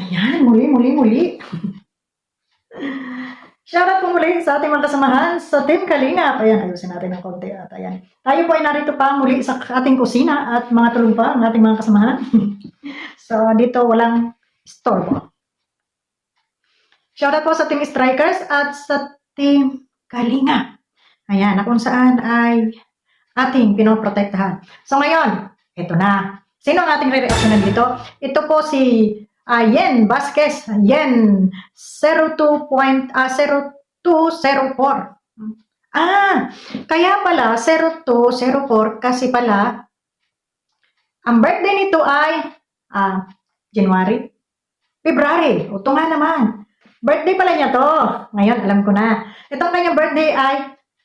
Ayan, muli. Shoutout po muli sa ating mga kasamahan sa Team Kalingap. Ayan, ayusin natin ng konti at ayan. Tayo po ay narito pa muli sa ating kusina at mga tulong pa ng ating mga kasamahan. So, dito walang istorbo. Shoutout po sa Team Strikers at sa Team Kalingap. Ayan, na kung saan ay ating pinoprotektahan. So ngayon, ito na. Sino ang ating re-reactionan dito? Ito po si Yen Vasquez. Yen 02.0204. Kaya pala 0204 kasi pala ang birthday nito ay January, February. O ito nga naman. Birthday pala niya to. Ngayon, alam ko na. Itong kanyang birthday ay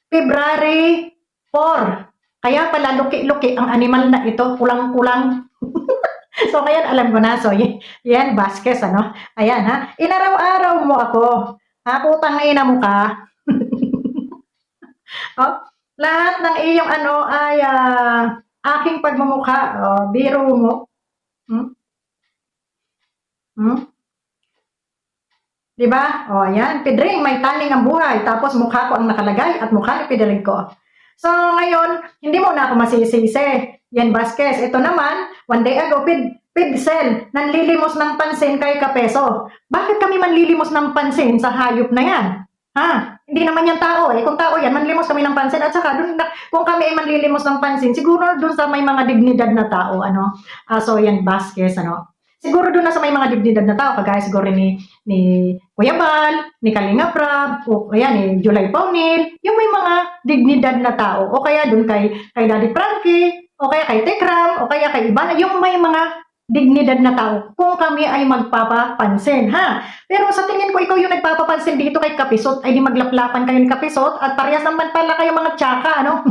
February 4. Kaya pala luki-luki ang animal na ito, kulang-kulang. So, ngayon alam ko na. So, yan, Vasquez, ano? Ayan, ha? Inaraw-araw mo ako. Ha? Putang ina mo ka. Oh, lahat ng iyong ano ay aking pagmumukha. Oh, biro mo. Hmm? Hmm? Diba? O, ayan. Pedring, may taning ang buhay. Tapos mukha ko ang nakalagay at mukha ni Pedring ko. So, ngayon, hindi mo na ako masisisi. Yan, Vasquez. Ito naman, one day ago, Pidsel, nanlilimos ng pansin kay Kapeso. Bakit kami manlilimos ng pansin sa hayop na yan? Ha? Hindi naman yan tao eh. Kung tao yan, manlimos kami ng pansin. At saka, kung kami ay manlilimos ng pansin, siguro dun sa may mga dignidad na tao, ano? So, yan, Vasquez, ano? Siguro doon na sa may mga dignidad na tao, kagaya siguro ni Kuya Bal, ni Kalinga Prab, o kaya ni July Paunil, yung may mga dignidad na tao, o kaya doon kay Daddy Frankie, o kaya kay Tekram, o kaya kay Ibana, yung may mga dignidad na tao, kung kami ay magpapapansin, ha? Pero sa tingin ko, ikaw yung nagpapapansin dito kay Kapisot, ay di maglaplapan kayo ni Kapisot, at parehas naman pala kayo mga tsaka, ano?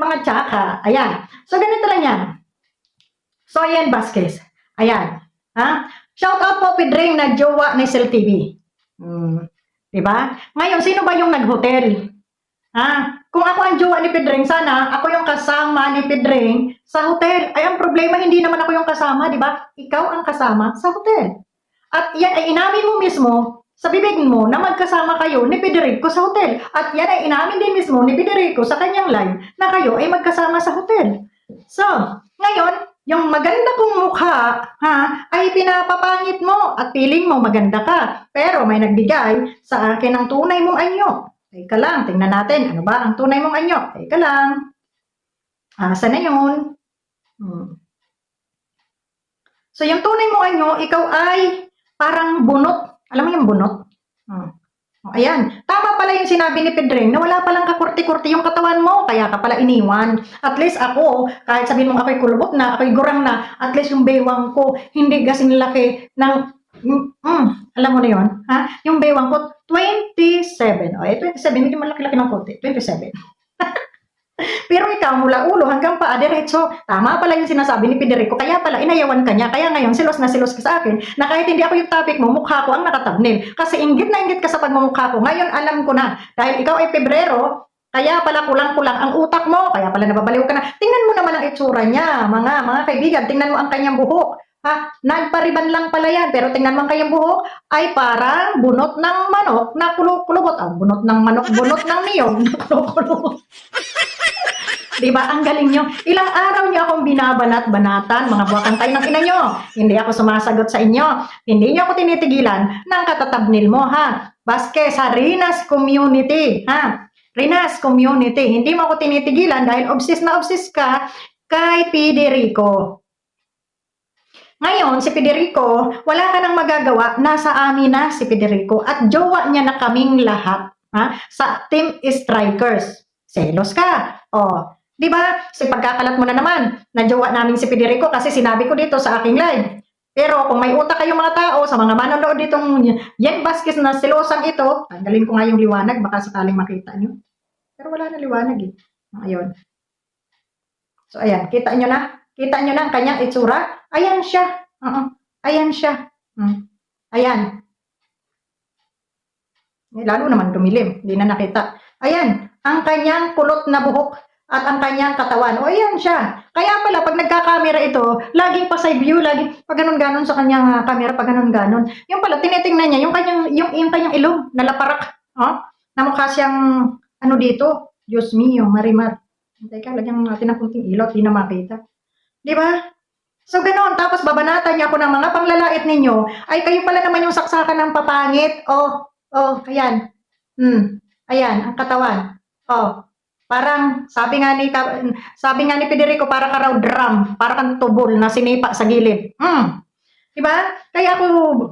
Mga tsaka, ayan. So, ganito lang yan. So, ayan, Vasquez. Ayan. Ha? Shout out po, Pedring, na jowa ni Cell TV. Diba? Ngayon, sino ba yung nag-hotel? Ha? Kung ako ang jowa ni Pedring, sana ako yung kasama ni Pedring sa hotel. Ay, ang problema, hindi naman ako yung kasama, di ba? Ikaw ang kasama sa hotel. At yan ay inamin mo mismo sa bibig mo na magkasama kayo ni Federico sa hotel. At yan ay inamin din mismo ni Federico sa kanyang live na kayo ay magkasama sa hotel. So, ngayon, yung maganda kong mukha, ay pinapapangit mo at feeling mo maganda ka. Pero may nagbigay sa akin ng tunay mong anyo. Teka lang, tingnan natin. Ano ba ang tunay mong anyo? Teka lang. Asa na yun? So, yung tunay mong anyo, ikaw ay parang bunot. Alam mo yung bunot? Ayan. Tama pala yung sinabi ni Pedring na wala palang kakurti-kurti yung katawan mo, kaya ka pala iniwan. At least ako, kahit sabihin mong ako'y kulubot na, ako'y gurang na, at least yung bewang ko, hindi kasing laki ng, alam mo na yun, ha? Yung bewang ko, 27. O, 27, medyo malaki-laki ng konti, 27. Pero ikaw, mula ulo hanggang paa, diretso. Tama pala yung sinasabi ni Federico. Kaya pala, inayawan ka niya. Kaya ngayon, silos na silos ka sa akin na kahit hindi ako yung topic mo, mukha ko ang nakatabnil. Kasi inggit na inggit ka sa pagmumukha ko. Ngayon, alam ko na. Dahil ikaw ay Pebrero, kaya pala kulang-kulang ang utak mo. Kaya pala nababaliw ka na. Tingnan mo naman ang itsura niya, mga kaibigan. Tingnan mo ang kanyang buhok. Nagpariban lang pala yan. Pero tingnan mo ang kanyang buhok, ay parang bunot ng manok na kulubot. Bunot ng manok, bunot ng niyog na kulubot. Diba? Ang galing nyo. Ilang araw niyo akong binabanat-banatan, mga buwakang tayo ng ina nyo. Hindi ako sumasagot sa inyo. Hindi nyo ako tinitigilan ng katatabnil mo, ha? Vasquez, sa Rinas Community, ha? Rinas Community. Hindi mo ako tinitigilan dahil obsessed na obsessed ka kay Federico. Ngayon, si Federico, wala ka nang magagawa. Nasa amin na si Federico at jowa niya na kaming lahat, ha? Sa Team Strikers. Selos ka. O, di ba? So, pagkakalat mo na naman, na jowa namin si Federico kasi sinabi ko dito sa aking live. Pero kung may utak kayong mga tao, sa mga manonood ditong Yen Vasquez na silosang ito, tanggalin ko nga yung liwanag, baka sakaling makita nyo. Pero wala na liwanag eh. Ayun. So, ayan. Kita nyo na? Kita nyo na ang kanyang itsura? Ayan siya. Ayan siya. Ayan. Lalo naman dumilim. Hindi na nakita. Ayan. Ang kanyang kulot na buhok. at ang kanyang katawan. O yan siya. Kaya pala, pag nagka-camera ito, laging pa side view, laging pag ganun-ganon sa kanyang camera, pag ganun-ganon. Yung pala, tinitingnan niya, yung kanyang ilong, nalaparak. Oh, na mukha siyang, ano dito, Diyos mio, Marimar. Teka, lagyan natin ng kunting ilaw, di na makita. Di ba? So, ganoon. Tapos, babanatan niya ako ng mga panglalait ninyo, ay kayo pala naman yung saksakan ng papangit. Ayan. Ayan, ang katawan. Oh, parang sabi nga ni Federico, para ka raw drum, para kang tubol na sinipa sa gilid. 'Di ba? Kaya ako,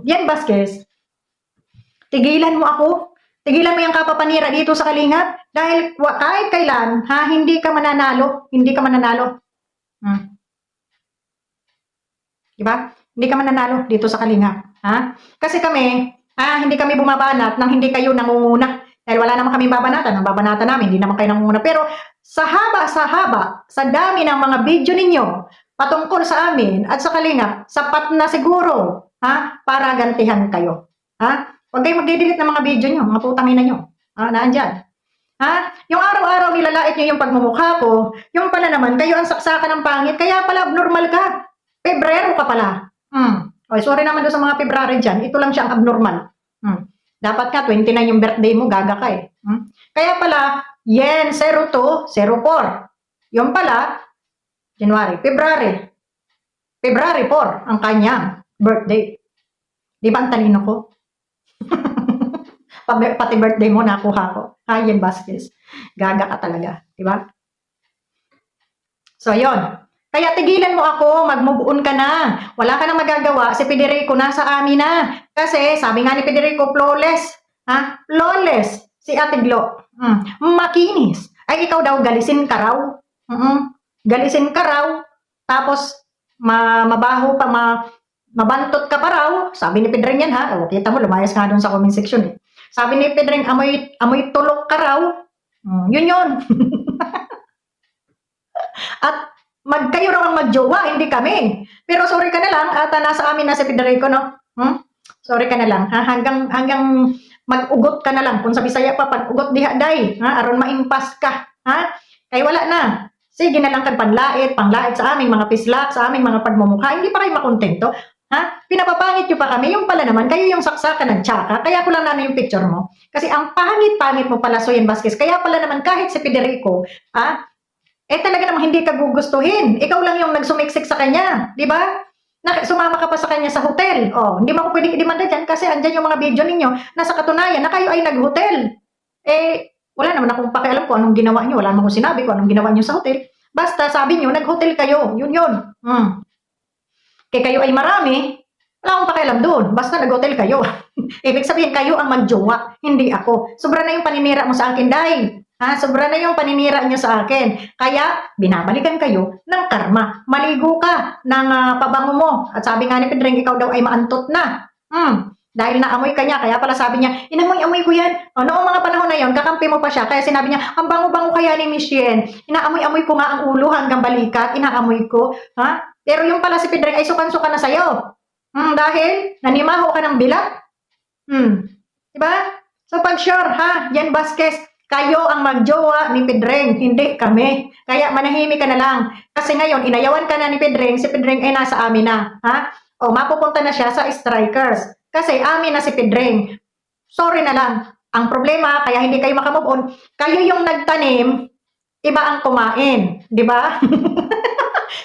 yan Vasquez, tigilan mo ako. Tigilan mo yung kapapanira dito sa Kalingap dahil kahit kailan, hindi ka mananalo, hindi ka mananalo. 'Di ba? Hindi ka mananalo dito sa Kalingap, ha? Kasi kami, hindi kami bumabanat nang hindi kayo nangunguna. Dahil wala naman kami babanatan. Ang babanatan namin, hindi naman kayo nangunguna. Pero sa haba, sa dami ng mga video ninyo patungkol sa amin at sa Kalingap, sapat na siguro, para gantihan kayo. Huwag kayong magdidelete ng mga video nyo, mga putang ina nyo. Naandyan. Yung araw-araw nilalait nyo yung pagmumukha ko, yung pala naman, kayo ang saksakan ng pangit, kaya pala abnormal ka. Pebrero ka pala. Okay, sorry naman doon sa mga February dyan, ito lang siya ang abnormal. Dapat nga, 29 yung birthday mo, gaga ka eh. Kaya pala, yen, 02, 04. Yung pala, January, February 4, ang kanyang birthday. Di ba ang talino ko? Pati birthday mo, nakuha ko. Yen Vasquez. Gaga ka talaga. Di ba? So, yon. Kaya tigilan mo ako, mag-move on ka na. Wala ka nang magagawa. Si Federico nasa amin na. Kasi sabi nga ni Federico, flawless. Flawless. Si Ate Glo. Makinis. Ay, ikaw daw, galisin ka raw. Galisin ka raw. Tapos, mabaho pa, mabantot ka pa raw. Sabi ni Pedring yan, ha? O, kita mo, lumayas nga doon sa comment section, eh. Sabi ni Pedring, amoy tulok ka raw. Yun. At, kayo raw ang magjowa, hindi kami. Pero sorry ka na lang, at nasa amin na si Federico, no? Sorry ka na lang, hanggang mag-ugot ka na lang. Kung sa Bisaya pa, pag-ugot dihaday, aron maimpas ka, kaya wala na. Sige na lang kag panglait sa aming mga pislak, sa aming mga pagmumukha, hindi pa kayo makontento. Pinapapangit nyo pa kami, yung pala naman, kayo yung saksakan ng tsaka, kaya ko lang na yung picture mo. Kasi ang pangit-pangit mo pala, Yen Vasquez, kaya pala naman kahit si Federico, talaga namang hindi ka gugustuhin. Ikaw lang yung nagsumiksik sa kanya, di ba? Sumama ka pa sa kanya sa hotel. Hindi mo ako pwedeng idemanda dyan kasi andyan yung mga video ninyo na sa katunayan na kayo ay nag-hotel. Wala naman akong pakialam kung anong ginawa nyo. Wala naman akong sinabi kung anong ginawa nyo sa hotel. Basta sabi nyo, nag-hotel kayo. Yun. Kaya kayo ay marami, wala akong pakialam doon. Basta nag-hotel kayo. Ibig sabihin, kayo ang magjowa, hindi ako. Sobra na yung paninira mo sa akin, Day. Sobra na yung paninira nyo sa akin. Kaya, binabalikan kayo ng karma. Maligo ka ng pabango mo. At sabi nga ni Pedring, ikaw daw ay maantot na. Dahil naamoy ka niya. Kaya pala sabi niya, inamoy-amoy ko yan. Noong mga panahon na yon, kakampi mo pa siya. Kaya sinabi niya, ang bango-bango kaya ni Miss Yen. Inaamoy-amoy ko nga ang ulo hanggang balikat. Inaamoy ko. Pero yung pala si Pedring ay sukan-sukan na sa'yo. Dahil nanimaho ka ng bilat. Diba? So pag sure, Yen Vasquez, kayo ang magjowa ni Pedring, hindi kami. Kaya manahimik ka na lang. Kasi ngayon, inayawan ka na ni Pedring, si Pedring ay nasa amin na. Mapupunta na siya sa strikers. Kasi amin na si Pedring. Sorry na lang. Ang problema, kaya hindi kayo makamove on, kayo yung nagtanim, iba ang kumain. Di ba?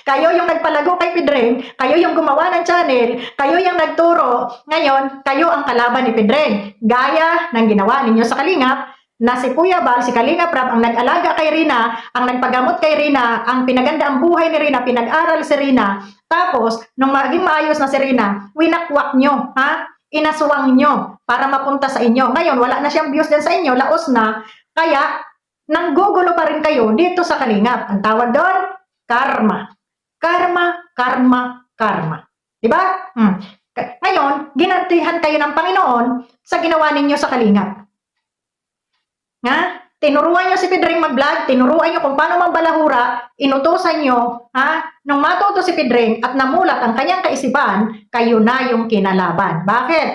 Kayo yung nagpalago kay Pedring, kayo yung gumawa ng channel, kayo yung nagturo. Ngayon, kayo ang kalaban ni Pedring. Gaya ng ginawa ninyo sa Kalingap, na si Kuya Bal, si Kalingap Rab, ang nag-alaga kay Rina, ang nagpagamot kay Rina, ang pinaganda ang buhay ni Rina, pinag-aral si Rina. Tapos, nung maging maayos na si Rina, winakwak nyo, inaswang nyo para mapunta sa inyo. Ngayon, wala na siyang views din sa inyo, laos na. Kaya, nanggugulo pa rin kayo dito sa Kalingap. Ang tawag doon, karma. Karma. Diba? Ngayon, ginantihan kayo ng Panginoon sa ginawa ninyo sa Kalingap. Tinuruan nyo si Pedring mag-vlog, tinuruan nyo kung paano magbalahura, inutusan nyo, nung matuto si Pedring at namulat ang kanyang kaisipan, kayo na yung kinalaban. Bakit?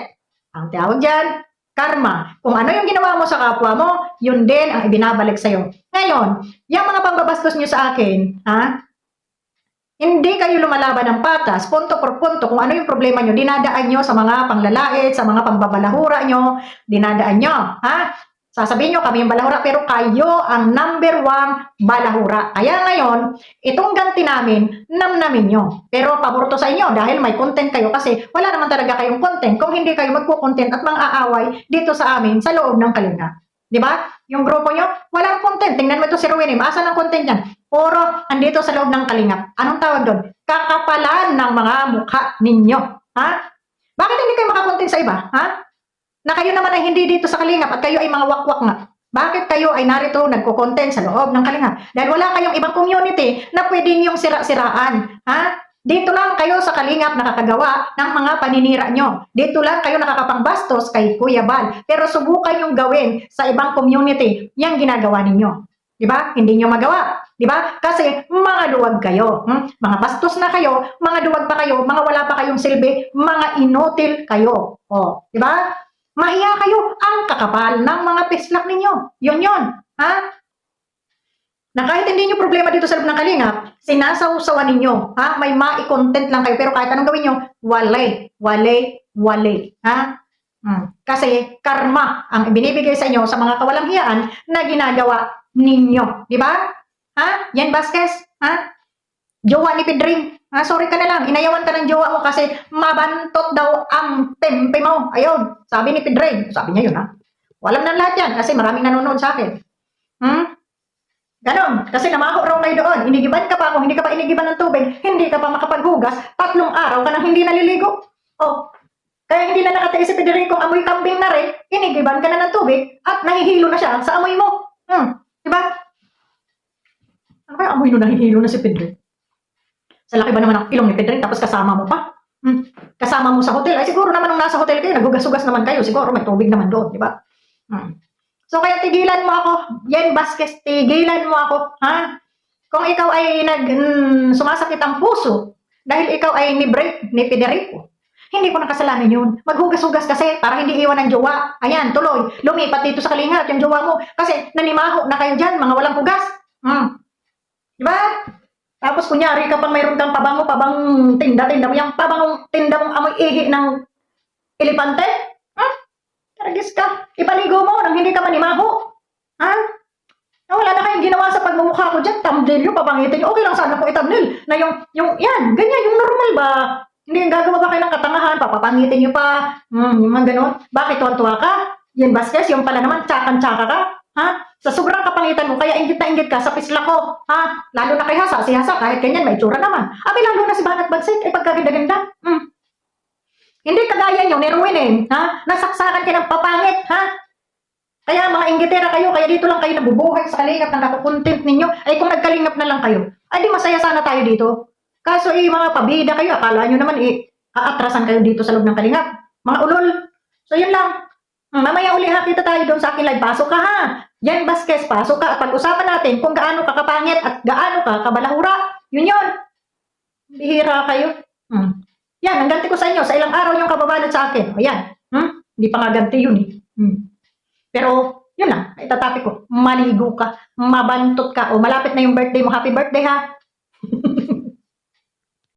Ang tawag dyan, karma. Kung ano yung ginawa mo sa kapwa mo, yun din ang ibinabalik sa'yo. Ngayon, yung mga pambabastos nyo sa akin, ha? Hindi kayo lumalaban ng patas, punto por punto, kung ano yung problema nyo, dinadaan nyo sa mga panglalait, sa mga pambabalahura nyo, dinadaan nyo, ha? Sasabihin nyo, kami yung balahura, pero kayo ang number one balahura. Kaya ngayon, itong ganti namin, namnamin nyo. Pero pabor to sa inyo dahil may content kayo kasi wala naman talaga kayong content kung hindi kayo magpo-content at mang-aaway dito sa amin sa loob ng Kalinga. Di ba? Yung grupo nyo, walang content. Tingnan mo ito si Rowena, maasan ang content yan? Puro andito sa loob ng Kalingap. Anong tawag doon? Kakapalan ng mga mukha ninyo. Ha? Bakit hindi kayo makakontent sa iba? Ha? Na kayo naman ay hindi dito sa Kalingap at kayo ay mga wakwak nga. Bakit kayo ay narito nagko-content sa loob ng Kalingap? Dahil wala kayong ibang community na pwede niyong sira-siraan. Ha? Dito lang kayo sa Kalingap nakakagawa ng mga paninira nyo. Dito lang kayo nakakapangbastos kay Kuya Bal. Pero subukan yung gawin sa ibang community. Yang ginagawa ninyo. Diba? Hindi nyo magawa. Diba? Kasi mga duwag kayo. Mga bastos na kayo, mga duwag pa kayo, mga wala pa kayong silbi, mga inutil kayo. O, diba? Mahiya kayo ang kakapal ng mga pislak ninyo. Yun. Ha? Na kahit hindi nyo problema dito sa loob ng Kalingap, sinasawsawan ninyo. Ha? May mai-content lang kayo. Pero kahit anong gawin nyo, wale. Ha? Kasi karma ang ibinibigay sa inyo sa mga kawalang hiyaan na ginagawa ninyo. Di ba? Ha? Yan Vasquez? Ha? Jowa ni Pedring? Ha? Sorry ka na lang. Inayawan ka ng jowa mo kasi mabantot daw ang tempe mo. Ayun. Sabi ni Pedring. Sabi niya yun ha. Walang na lahat yan kasi maraming nanonood sa akin. Ganon. Kasi namaho raw kayo doon. Inigiban ka pa. Kung hindi ka pa inigiban ng tubig, hindi ka pa makapaghugas. 3 araw ka nang hindi naliligo. Oh. Kaya hindi na nakatiis si Pedring kung amoy kambing na rin, inigiban ka na ng tubig at nahihilo na siya sa amoy mo. Diba? Ano kaya amoy no nahihilo na si Pedring? Sa laki ba naman ang ilong ni Pedring tapos kasama mo pa? Kasama mo sa hotel. Ay siguro naman nung nasa hotel kayo, naghugas-hugas naman kayo. Siguro may tubig naman doon, diba? So kaya tigilan mo ako, Yen Vasquez, tigilan mo ako, ha? Kung ikaw ay sumasakit ang puso, dahil ikaw ay ni-break ni Federico, hindi ko nakasalanan yun. Maghugas-hugas kasi para hindi iwan ng jowa. Ayan, tuloy. Lumipat dito sa Kalingap yung jowa mo. Kasi nanimaho na kayo dyan, mga walang hugas. Diba? Tapos kunyari kapag mayroon kang pabang tinda mo, yung pabangong tinda mong amoy ihi ng elepante, taragis ka. Ipaligo mo nang hindi ka manimaho. Ha? Wala na kayong ginawa sa pagmumukha ko dyan. Thumbnail yung pabangitin. Okay lang sana po i-thumbnail. Na yan, ganyan, yung normal ba? Hindi gagawa ba kayo ng katangahan? Papapangitin nyo pa? Yung mga ganon. Bakit tuwan-tuwa ka? Yan Vasquez, yung pala naman, tsakan-tsaka ka? Ha? Sa sobrang kapangitan mo, kaya ingit na ingit ka sa pisla ko. Ha? Lalo na kay Hasa, si Hasa, kahit ganyan, may tsura naman. Lalo na si Banat Bagsik, ay pagkaganda-ganda. Hindi kagaya nyo, ni Ruin ha? Nasaksakan ka ng papangit, ha? Kaya mga inggitera kayo, kaya dito lang kayo nabubuhay sa Kalingap ng nakukontent ninyo. Ay kung nagkalingap na lang kayo, ay di masaya sana tayo dito. Kaso mga pabida kayo, akala nyo naman aatrasan kayo dito sa loob ng Kalingap. Mga ulol. So yun lang. Mamaya uli ha, kita tayo doon sa akin live. Pasok ka ha. Yen Vasquez, pasok ka. At pag-usapan natin kung gaano ka kapangit at gaano ka kabalahura. Yun. Bihira kayo. Yan, ang ganti ko sa inyo. Sa ilang araw yung kababalot sa akin. Ayan. Hindi pa nga ganti yun Pero, yun lang. Itatapik ko. Maligo ka. Mabantot ka. O malapit na yung birthday mo. Happy birthday ha.